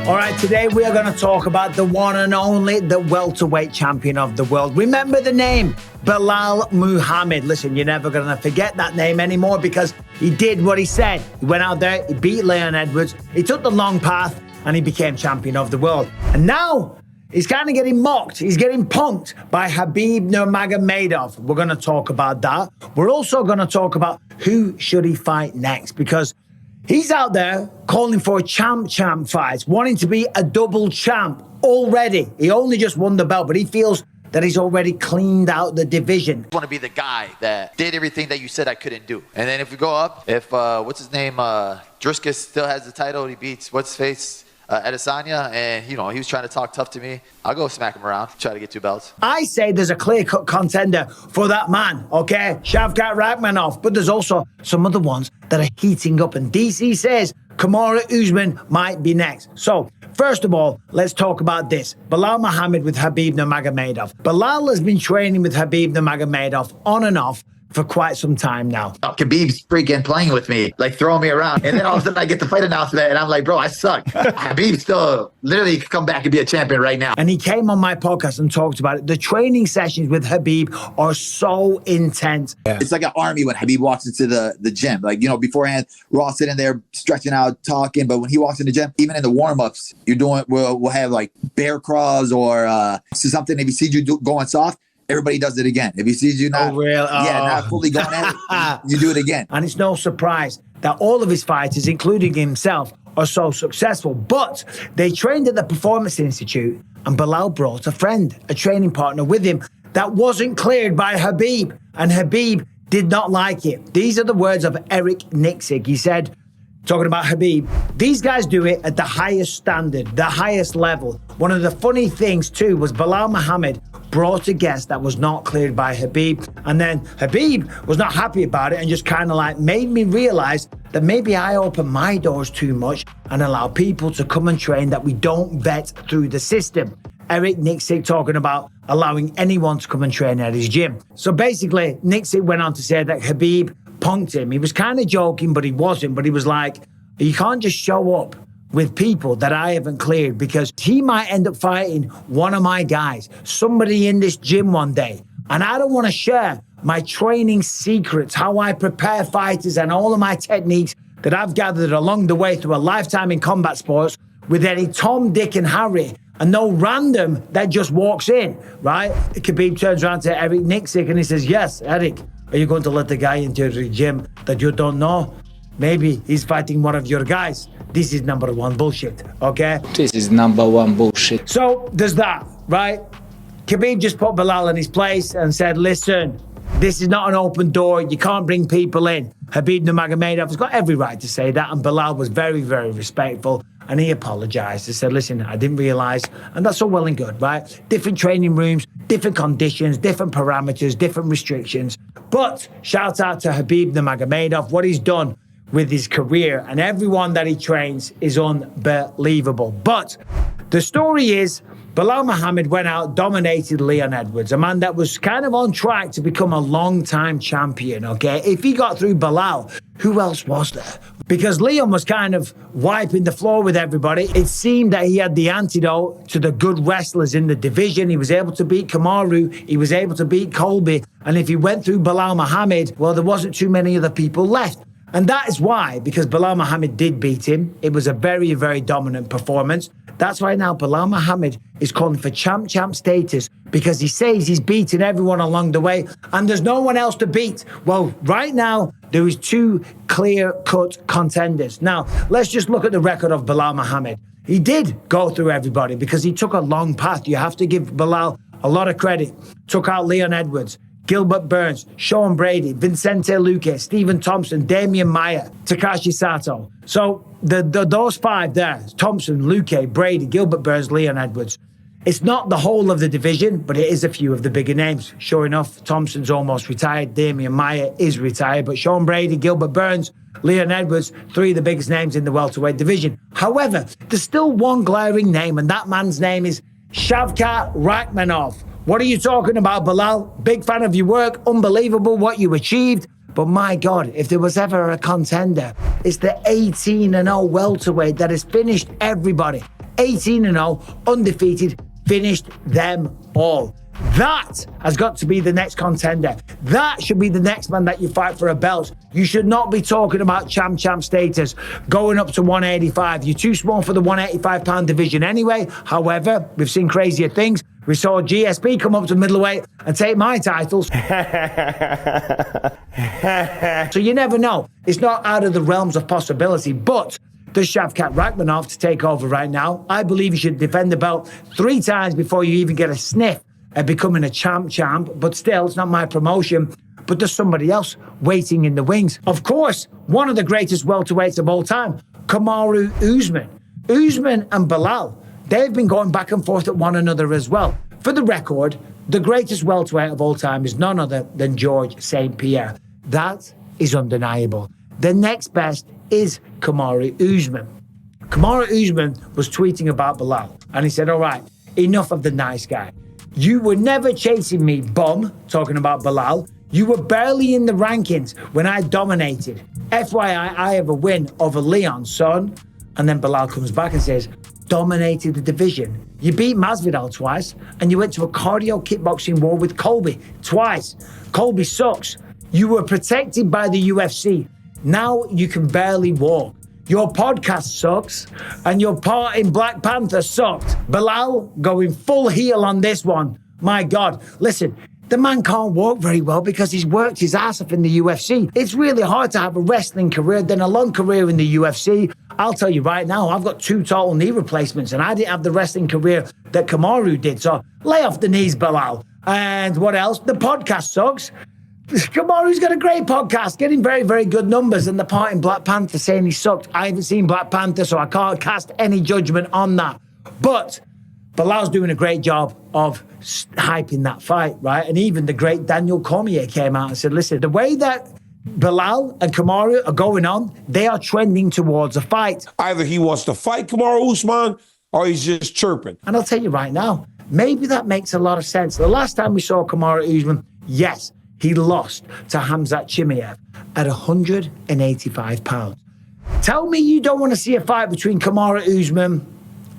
All right, today we are going to talk about the one and only, the welterweight champion of the world. Remember the name, Belal Muhammad. Listen, you're never going to forget that name anymore because he did what he said. He went out there, he beat Leon Edwards, he took the long path, and he became champion of the world. And now he's kind of getting mocked. He's getting punked by Khabib Nurmagomedov. We're going to talk about that. We're also going to talk about who should he fight next, because he's out there calling for a champ fight, wanting to be a double champ already. He only just won the belt, but he feels that he's already cleaned out the division. I want to be the guy that did everything that you said I couldn't do. And then if we go up, if, what's his name, Dricus still has the title, he beats, what's his face? ADESANYA, and you know, he was trying to talk tough to me. I'll go smack him around, try to get 2 belts. I say there's a clear-cut contender for that man, okay? Shavkat Rakhmonov, but there's also some other ones that are heating up, and DC says Kamaru Usman might be next. So, first of all, let's talk about this. Belal Muhammad with Khabib Nurmagomedov. Belal has been training with Khabib Nurmagomedov on and off for quite some time now. Khabib's freaking playing with me, like throwing me around. And then all of a sudden I get the fight announcement and I'm like, bro, I suck. Khabib still literally could come back and be a champion right now. And he came on my podcast and talked about it. The training sessions with Khabib are so intense. Yeah. It's like an army when Khabib walks into the gym. Like, you know, beforehand, we're all sitting there stretching out, talking. But when he walks in the gym, even in the warm-ups, we'll have like bear crawls or something. If he sees you going soft, everybody does it again. If he sees you not, not fully going at it, you do it again. And it's no surprise that all of his fighters, including himself, are so successful. But they trained at the Performance Institute, and Belal brought a friend, a training partner with him that wasn't cleared by Khabib. And Khabib did not like it. These are the words of Eric Nicksick. He said, talking about Khabib, these guys do it at the highest standard, the highest level. One of the funny things, too, was Belal Muhammad brought a guest that was not cleared by Khabib. And then Khabib was not happy about it and just kind of like made me realize that maybe I open my doors too much and allow people to come and train that we don't vet through the system. Eric Nicksick talking about allowing anyone to come and train at his gym. So basically, Nicksick went on to say that Khabib punked him. He was kind of joking, but he wasn't. But he was like, you can't just show up with people that I haven't cleared, because he might end up fighting one of my guys, somebody in this gym one day. And I don't want to share my training secrets, how I prepare fighters and all of my techniques that I've gathered along the way through a lifetime in combat sports with any Tom, Dick and Harry and no random that just walks in, right? Khabib turns around to Eric Nicksick and he says, yes, Eric, are you going to let the guy into the gym that you don't know? Maybe he's fighting one of your guys. This is number one bullshit, okay? This is number one bullshit. So there's that, right? Khabib just put Belal in his place and said, listen, this is not an open door. You can't bring people in. Khabib Nurmagomedov has got every right to say that. And Belal was very, very respectful. And he apologized. He said, listen, I didn't realize. And that's all well and good, right? Different training rooms, different conditions, different parameters, different restrictions. But shout out to Khabib Nurmagomedov. What he's done with his career and everyone that he trains is unbelievable. But the story is, Belal Muhammad went out, dominated Leon Edwards, a man that was kind of on track to become a long-time champion, okay? If he got through Belal, who else was there? Because Leon was kind of wiping the floor with everybody. It seemed that he had the antidote to the good wrestlers in the division. He was able to beat Kamaru. He was able to beat Colby. And if he went through Belal Muhammad, well, there wasn't too many other people left. And that is why, because Belal Muhammad did beat him. It was a very, very dominant performance. That's why now Belal Muhammad is calling for champ status, because he says he's beaten everyone along the way and there's no one else to beat. Well, right now, there is 2 clear-cut contenders. Now, let's just look at the record of Belal Muhammad. He did go through everybody because he took a long path. You have to give Belal a lot of credit. Took out Leon Edwards, Gilbert Burns, Sean Brady, Vicente Luque, Stephen Thompson, Damian Maia, Takashi Sato. So those 5 there, Thompson, Luque, Brady, Gilbert Burns, Leon Edwards. It's not the whole of the division, but it is a few of the bigger names. Sure enough, Thompson's almost retired. Damian Maia is retired. But Sean Brady, Gilbert Burns, Leon Edwards, 3 of the biggest names in the welterweight division. However, there's still one glaring name, and that man's name is Shavkat Rakhmonov. What are you talking about, Belal? Big fan of your work. Unbelievable what you achieved. But my God, if there was ever a contender, it's the 18-0 welterweight that has finished everybody. 18-0, undefeated, finished them all. That has got to be the next contender. That should be the next man that you fight for a belt. You should not be talking about champ status going up to 185. You're too small for the 185-pound division anyway. However, we've seen crazier things. We saw GSP come up to middleweight and take my titles. So you never know. It's not out of the realms of possibility. But does Shavkat Rakhmonov to take over right now? I believe you should defend the belt 3 times before you even get a sniff at becoming a champ. But still, it's not my promotion. But there's somebody else waiting in the wings. Of course, one of the greatest welterweights of all time, Kamaru Usman. Usman and Belal, they've been going back and forth at one another as well. For the record, the greatest welterweight of all time is none other than George St. Pierre. That is undeniable. The next best is Kamaru Usman. Kamaru Usman was tweeting about Belal, and he said, all right, enough of the nice guy. You were never chasing me, bum, talking about Belal. You were barely in the rankings when I dominated. FYI, I have a win over Leon, son. And then Belal comes back and says, dominated the division. You beat Masvidal twice, and you went to a cardio kickboxing war with Colby twice. Colby sucks. You were protected by the UFC. Now you can barely walk. Your podcast sucks, and your part in Black Panther sucked. Belal going full heel on this one. My God, listen, the man can't walk very well because he's worked his ass off in the UFC. It's really hard to have a wrestling career, then a long career in the UFC. I'll tell you right now, I've got 2 total knee replacements, and I didn't have the wrestling career that Kamaru did. So lay off the knees, Belal. And what else? The podcast sucks. Kamaru's got a great podcast, getting very, very good numbers, and the part in Black Panther saying he sucked. I haven't seen Black Panther, so I can't cast any judgment on that. But Belal's doing a great job of hyping that fight, right? And even the great Daniel Cormier came out and said, listen, the way that Belal and Kamaru are going on, they are trending towards a fight. Either he wants to fight Kamaru Usman or he's just chirping. And I'll tell you right now, maybe that makes a lot of sense. The last time we saw Kamaru Usman, yes, he lost to Khamzat Chimaev at 185 pounds. Tell me you don't want to see a fight between Kamaru Usman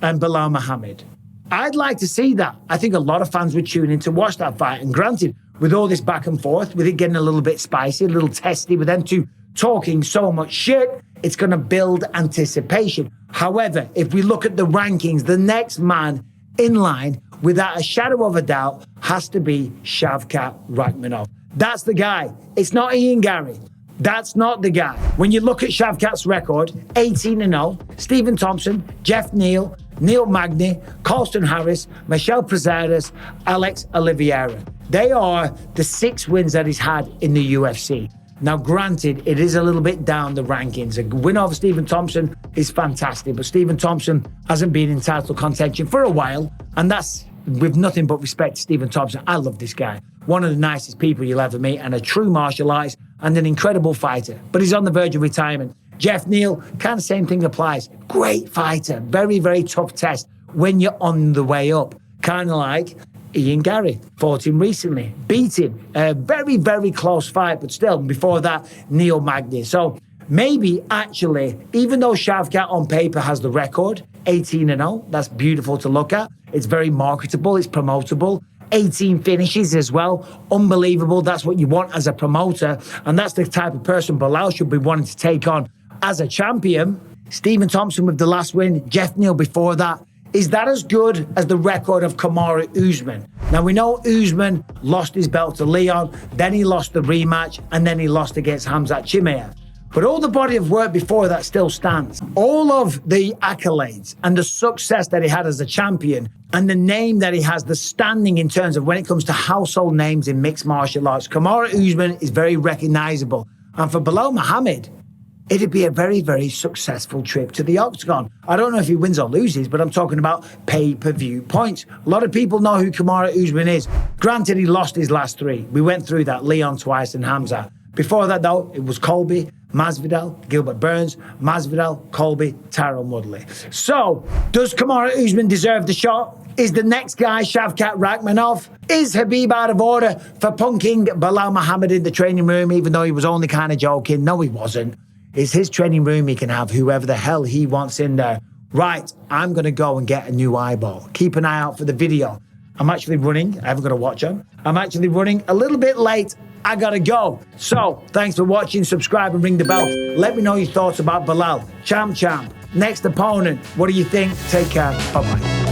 and Belal Muhammad. I'd like to see that. I think a lot of fans would tune in to watch that fight. And granted, with all this back and forth, with it getting a little bit spicy, a little testy, with them two talking so much shit, it's going to build anticipation. However, if we look at the rankings, the next man in line, without a shadow of a doubt, has to be Shavkat Rakhmonov. That's the guy. It's not Ian Gary. That's not the guy. When you look at Shavkat's record, 18-0, Stephen Thompson, Jeff Neal, Neil Magny, Colston Harris, Michel Prazeres, Alex Oliveira. They are the 6 wins that he's had in the UFC. Now, granted, it is a little bit down the rankings. A win over Stephen Thompson is fantastic, but Stephen Thompson hasn't been in title contention for a while, and that's with nothing but respect to Stephen Thompson. I love this guy. One of the nicest people you'll ever meet, and a true martial artist and an incredible fighter. But he's on the verge of retirement. Jeff Neal, kind of same thing applies. Great fighter. Very, very tough test when you're on the way up. Kind of like Ian Gary. Fought him recently. Beat him. A very, very close fight. But still, before that, Neil Magny. So maybe, actually, even though Shavkat on paper has the record, 18-0, that's beautiful to look at. It's very marketable. It's promotable. 18 finishes as well. Unbelievable. That's what you want as a promoter. And that's the type of person Belal should be wanting to take on as a champion. Stephen Thompson with the last win. Jeff Neal before that. Is that as good as the record of Kamaru Usman? Now, we know Usman lost his belt to Leon. Then he lost the rematch. And then he lost against Khamzat Chimaev. But all the body of work before that still stands. All of the accolades and the success that he had as a champion and the name that he has, the standing in terms of when it comes to household names in mixed martial arts, Kamaru Usman is very recognizable. And for Belal Muhammad, it'd be a very, very successful trip to the octagon. I don't know if he wins or loses, but I'm talking about pay-per-view points. A lot of people know who Kamaru Usman is. Granted, he lost his last 3. We went through that, Leon twice and Khamzat. Before that, though, it was Colby, Masvidal, Gilbert Burns, Masvidal, Colby, Tyrone Woodley. So, does Kamaru Usman deserve the shot? Is the next guy Shavkat Rakhmonov? Is Khabib out of order for punking Belal Muhammad in the training room, even though he was only kind of joking? No, he wasn't. It's his training room. He can have whoever the hell he wants in there. Right, I'm going to go and get a new eyeball. Keep an eye out for the video. I'm actually running. I haven't got to watch them. I'm actually running a little bit late. I got to go. So, thanks for watching. Subscribe and ring the bell. Let me know your thoughts about Belal. Champ. Next opponent. What do you think? Take care. Bye-bye.